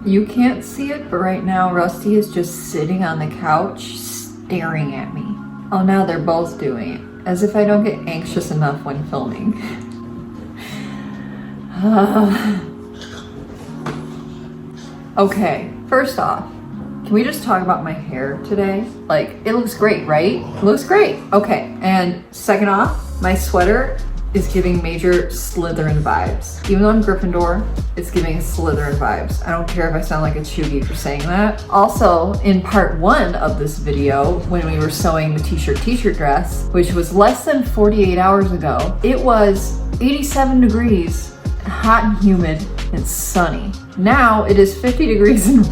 You can't see it, but right now Rusty is just sitting on the couch staring at me. Oh, now they're both doing it, as if I don't get anxious enough when filming. Okay, first off, can we just talk about my hair today? Like, it looks great, right? It looks great. Okay, and second off, my sweater is giving major Slytherin vibes. Even though I'm Gryffindor, it's giving Slytherin vibes. I don't care if I sound like a chuggy for saying that. Also, in part 1 of this video, when we were sewing the t-shirt dress, which was less than 48 hours ago, it was 87 degrees, hot and humid, and sunny. Now it is 50 degrees and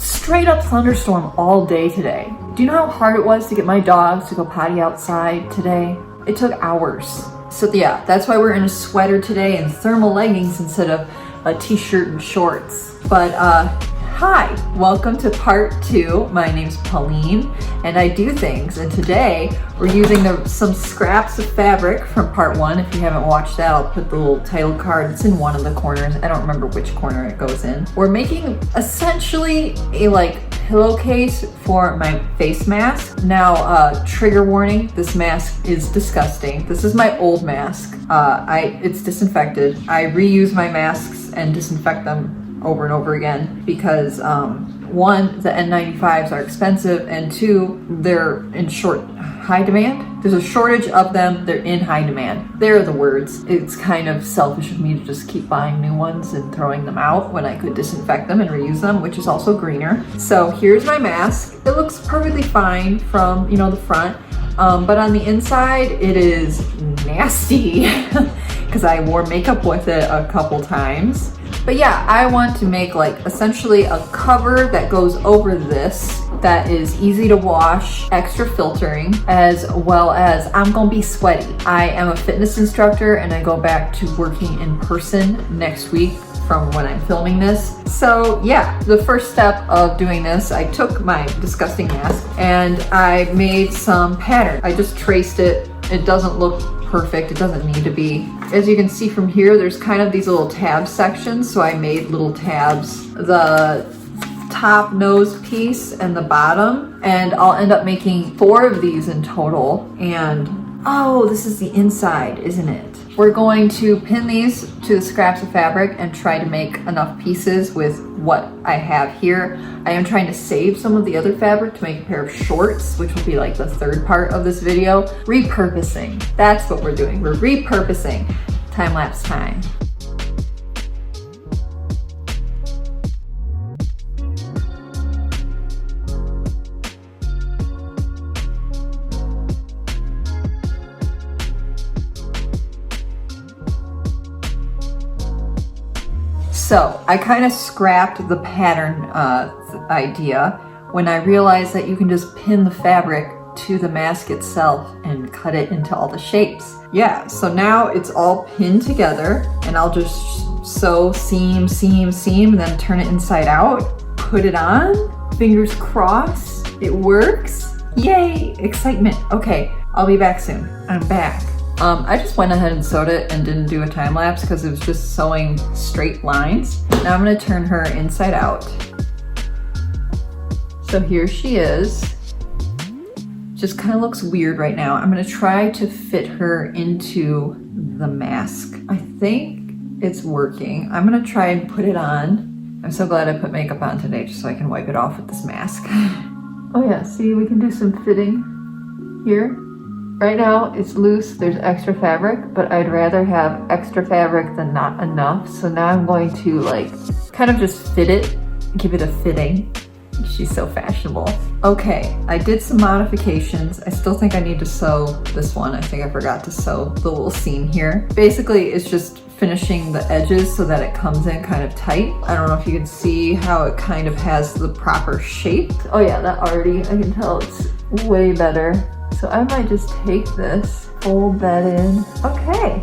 straight up thunderstorm all day today. Do you know how hard it was to get my dogs to go potty outside today? It took hours. So yeah, that's why we're in a sweater today and thermal leggings instead of a t-shirt and shorts. But hi, welcome to part 2. My name's Pauline and I do things, and today we're using some scraps of fabric from part 1. If you haven't watched that, I'll put the little title card. It's in one of the corners. I don't remember which corner it goes in. We're making essentially a pillowcase for my face mask. Now, trigger warning, this mask is disgusting. This is my old mask. It's disinfected. I reuse my masks and disinfect them over and over again because 1, the N95s are expensive, and 2, they're in high demand. There's a shortage of them. They're in high demand. There are the words. It's kind of selfish of me to just keep buying new ones and throwing them out when I could disinfect them and reuse them, which is also greener. So here's my mask. It looks perfectly fine from, the front, but on the inside it is nasty because I wore makeup with it a couple times. But yeah, I want to make essentially a cover that goes over this that is easy to wash, extra filtering, as well as I'm gonna be sweaty. I am a fitness instructor and I go back to working in person next week from when I'm filming this. So yeah, the first step of doing this, I took my disgusting mask and I made some pattern. I just traced it. It doesn't look perfect. It doesn't need to be. As you can see from here, there's kind of these little tab sections. So I made little tabs, the top nose piece and the bottom, and I'll end up making 4 of these in total. And oh, this is the inside, isn't it? We're going to pin these to the scraps of fabric and try to make enough pieces with what I have here. I am trying to save some of the other fabric to make a pair of shorts, which will be the third part of this video. Repurposing, that's what we're doing. We're repurposing. Time-lapse time. So I kind of scrapped the pattern idea when I realized that you can just pin the fabric to the mask itself and cut it into all the shapes. Yeah, so now it's all pinned together and I'll just sew seam, seam, seam, and then turn it inside out, put it on, fingers crossed, it works. Yay, excitement. Okay, I'll be back soon. I'm back. I just went ahead and sewed it and didn't do a time lapse because it was just sewing straight lines. Now I'm gonna turn her inside out. So here she is. Just kind of looks weird right now. I'm gonna try to fit her into the mask. I think it's working. I'm gonna try and put it on. I'm so glad I put makeup on today just so I can wipe it off with this mask. Oh yeah, see, we can do some fitting here. Right now it's loose, there's extra fabric, but I'd rather have extra fabric than not enough. So now I'm going to kind of just fit it, give it a fitting. She's so fashionable. Okay, I did some modifications. I still think I need to sew this one. I think I forgot to sew the little seam here. Basically, it's just finishing the edges so that it comes in kind of tight. I don't know if you can see how it kind of has the proper shape. Oh yeah, that already, I can tell it's way better. So I might just take this, fold that in. Okay.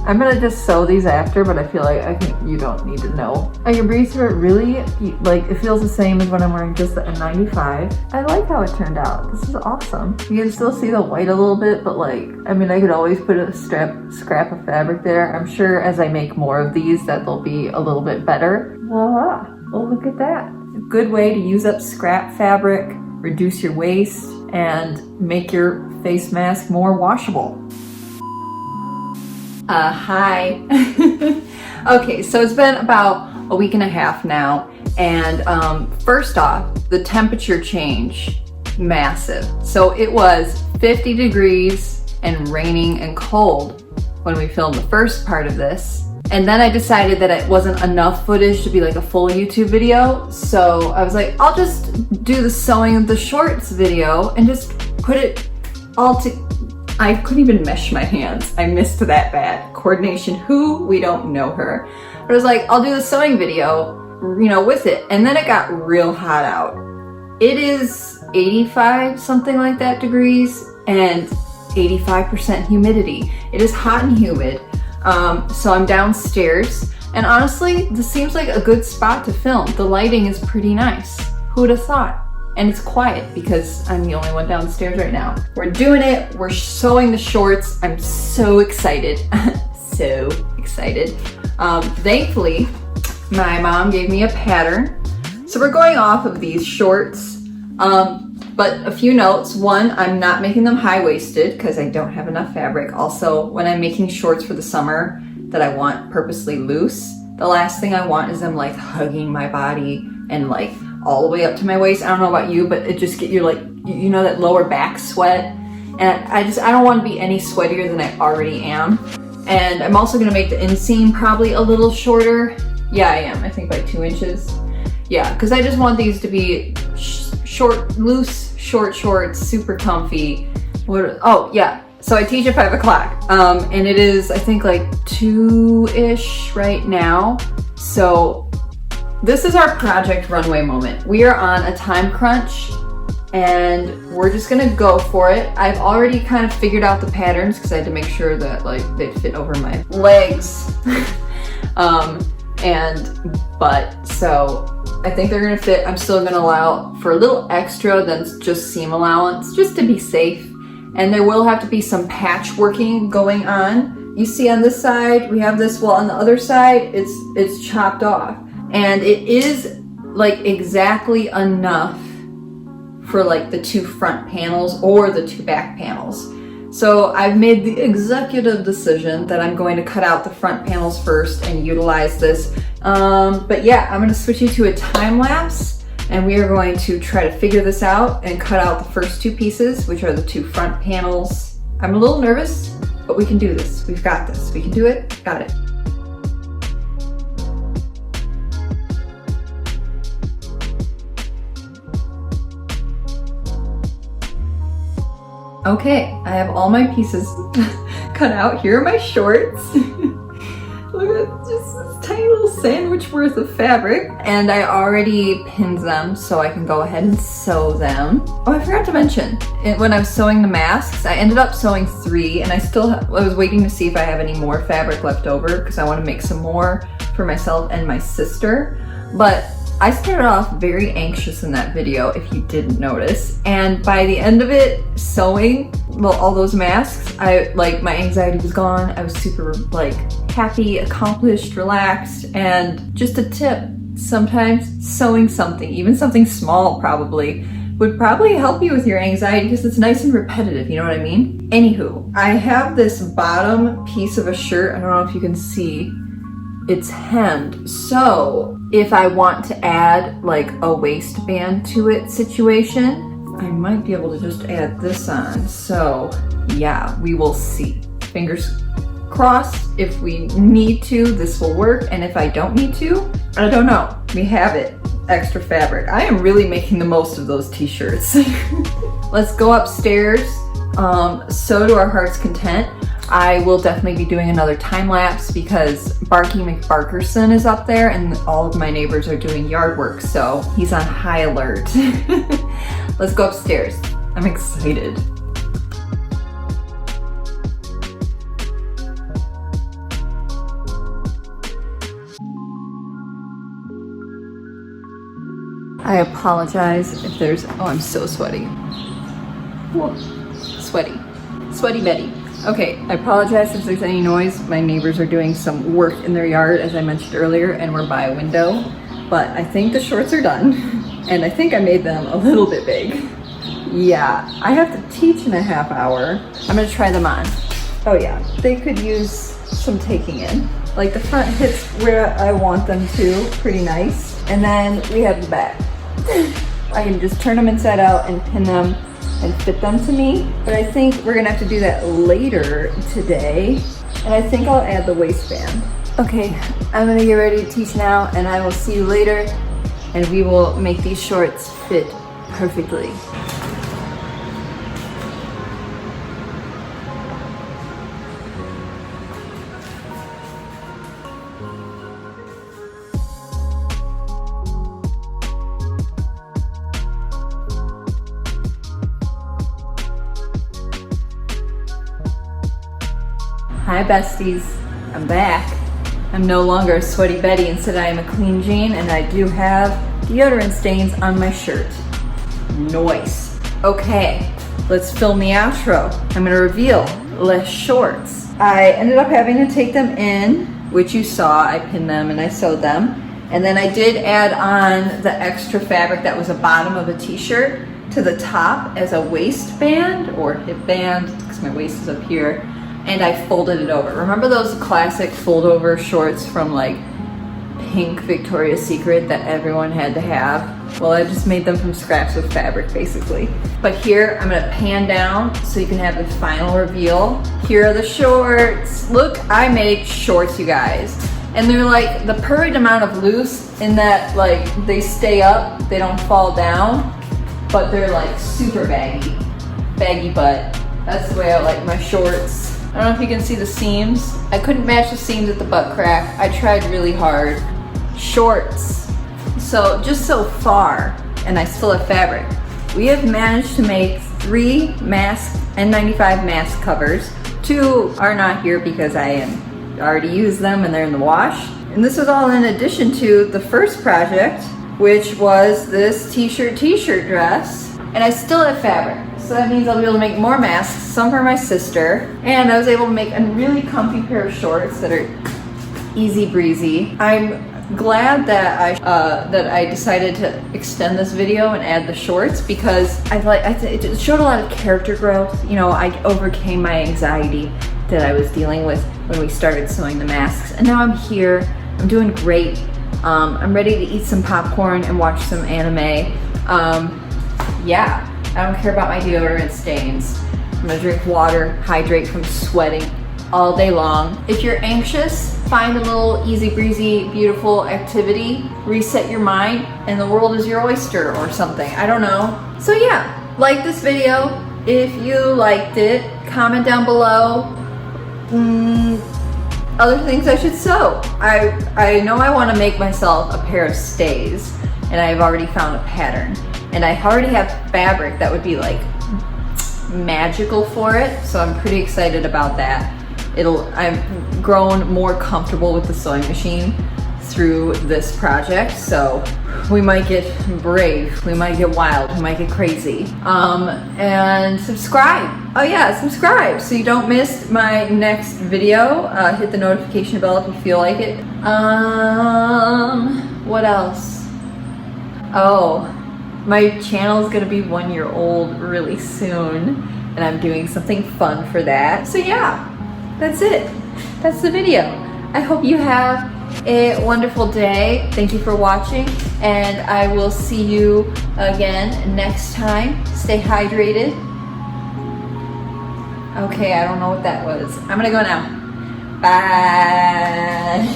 I'm gonna just sew these after, but I feel like you don't need to know. I can breathe through it really, it feels the same as when I'm wearing just the N95. I like how it turned out. This is awesome. You can still see the white a little bit, but I could always put a scrap of fabric there. I'm sure as I make more of these that they'll be a little bit better. Voila. Well, look at that. A good way to use up scrap fabric, reduce your waste, and make your face mask more washable. Hi. Okay, so it's been about a week and a half now, and first off, the temperature change, massive. So it was 50 degrees and raining and cold when we filmed the first part of this. And then I decided that it wasn't enough footage to be like a full YouTube video. So I was like, I'll just do the sewing of the shorts video and just put it all to, I couldn't even mesh my hands. I missed that bad. Coordination, who? We don't know her. But I was like, I'll do the sewing video, you know, with it. And then it got real hot out. It is 85, something like that degrees, and 85% humidity. It is hot and humid. So I'm downstairs, and honestly, this seems like a good spot to film. The lighting is pretty nice. Who would have thought? And it's quiet because I'm the only one downstairs right now. We're doing it. We're sewing the shorts. I'm so excited. So excited. Thankfully, my mom gave me a pattern. So we're going off of these shorts. But a few notes. One, I'm not making them high-waisted because I don't have enough fabric. Also, when I'm making shorts for the summer that I want purposely loose, the last thing I want is them like hugging my body and like all the way up to my waist. I don't know about you, but it just get you like, you know, that lower back sweat. And I don't want to be any sweatier than I already am. And I'm also going to make the inseam probably a little shorter. Yeah, I am. I think by 2 inches. Yeah, because I just want these to be short, loose, short shorts, super comfy. Oh, yeah. So I teach at 5 o'clock. And it is, I think, like 2-ish right now. So this is our project runway moment. We are on a time crunch and we're just gonna go for it. I've already kind of figured out the patterns because I had to make sure that like they fit over my legs and butt. So I think they're gonna fit. I'm still gonna allow for a little extra than just seam allowance, just to be safe. And there will have to be some patchworking going on. You see on this side, we have this, well on the other side, it's chopped off. And it is like exactly enough for like the 2 front panels or the 2 back panels. So I've made the executive decision that I'm going to cut out the front panels first and utilize this. But yeah, I'm gonna switch you to a time lapse and we are going to try to figure this out and cut out the first 2 pieces, which are the 2 front panels. I'm a little nervous, but we can do this. We've got this. We can do it. Got it. Okay, I have all my pieces cut out. Here are my shorts. Look at just this tiny little sandwich worth of fabric. And I already pinned them so I can go ahead and sew them. Oh, I forgot to mention, when I was sewing the masks, I ended up sewing 3 and I was waiting to see if I have any more fabric left over because I want to make some more for myself and my sister. But I started off very anxious in that video, if you didn't notice. And by the end of it, sewing, well, all those masks, my anxiety was gone. I was super like happy, accomplished, relaxed. And just a tip, sometimes sewing something, even something small probably, would probably help you with your anxiety because it's nice and repetitive, you know what I mean? Anywho, I have this bottom piece of a shirt. I don't know if you can see. It's hemmed. So if I want to add like a waistband to it situation, I might be able to just add this on. So yeah, we will see. Fingers crossed. If we need to, this will work. And if I don't need to, I don't know. We have it. Extra fabric. I am really making the most of those t-shirts. Let's go upstairs. Sew to our heart's content. I will definitely be doing another time lapse because Barky McBarkerson is up there and all of my neighbors are doing yard work, so he's on high alert. Let's go upstairs. I'm excited. I apologize if there's, oh, I'm so sweaty. Whoa. Sweaty. Sweaty Betty. Okay, I apologize if there's any noise. My neighbors are doing some work in their yard, as I mentioned earlier, and we're by a window. but I think the shorts are done. And I think I made them a little bit big. Yeah, I have to teach in a half hour. I'm gonna try them on. Oh yeah, they could use some taking in. Like the front hits where I want them to, pretty nice. And then we have the back. I can just turn them inside out and pin them and fit them to me. But I think we're gonna have to do that later today. And I think I'll add the waistband. Okay, I'm gonna get ready to teach now, and I will see you later, and we will make these shorts fit perfectly. Hi besties, I'm back. I'm no longer a sweaty Betty, instead I am a clean Jean, and I do have deodorant stains on my shirt. Nice. Okay, let's film the outro. I'm gonna reveal less shorts. I ended up having to take them in, which you saw. I pinned them and I sewed them. And then I did add on the extra fabric that was the bottom of a t-shirt to the top as a waistband or hip band, because my waist is up here. And I folded it over. Remember those classic fold over shorts from like pink Victoria's Secret that everyone had to have? Well, I just made them from scratch with fabric basically. But here, I'm gonna pan down so you can have the final reveal. Here are the shorts. Look, I made shorts, you guys. And they're like the perfect amount of loose in that like they stay up, they don't fall down, but they're like super baggy. Baggy butt. That's the way I like my shorts. I don't know if you can see the seams. I couldn't match the seams at the butt crack. I tried really hard. Shorts. So just so far, and I still have fabric, we have managed to make 3 mask N95 mask covers. 2 are not here because I already used them and they're in the wash. And this is all in addition to the first project, which was this t-shirt dress. And I still have fabric. So that means I'll be able to make more masks, some for my sister, and I was able to make a really comfy pair of shorts that are easy breezy. I'm glad that I decided to extend this video and add the shorts because it showed a lot of character growth. You know, I overcame my anxiety that I was dealing with when we started sewing the masks, and now I'm here. I'm doing great. I'm ready to eat some popcorn and watch some anime. Yeah. I don't care about my deodorant stains. I'm gonna drink water, hydrate from sweating all day long. If you're anxious, find a little easy breezy, beautiful activity, reset your mind, and the world is your oyster or something. I don't know. So yeah, like this video if you liked it. Comment down below other things I should sew. I know I wanna make myself a pair of stays, and I've already found a pattern. And I already have fabric that would be like magical for it, so I'm pretty excited about that. I've grown more comfortable with the sewing machine through this project, so we might get brave, we might get wild, we might get crazy. And subscribe. Oh yeah, subscribe so you don't miss my next video. Hit the notification bell if you feel like it. What else? Oh. My channel is gonna be 1 year old really soon, and I'm doing something fun for that. So yeah, that's it. That's the video. I hope you have a wonderful day. Thank you for watching, and I will see you again next time. Stay hydrated. Okay, I don't know what that was. I'm gonna go now. Bye.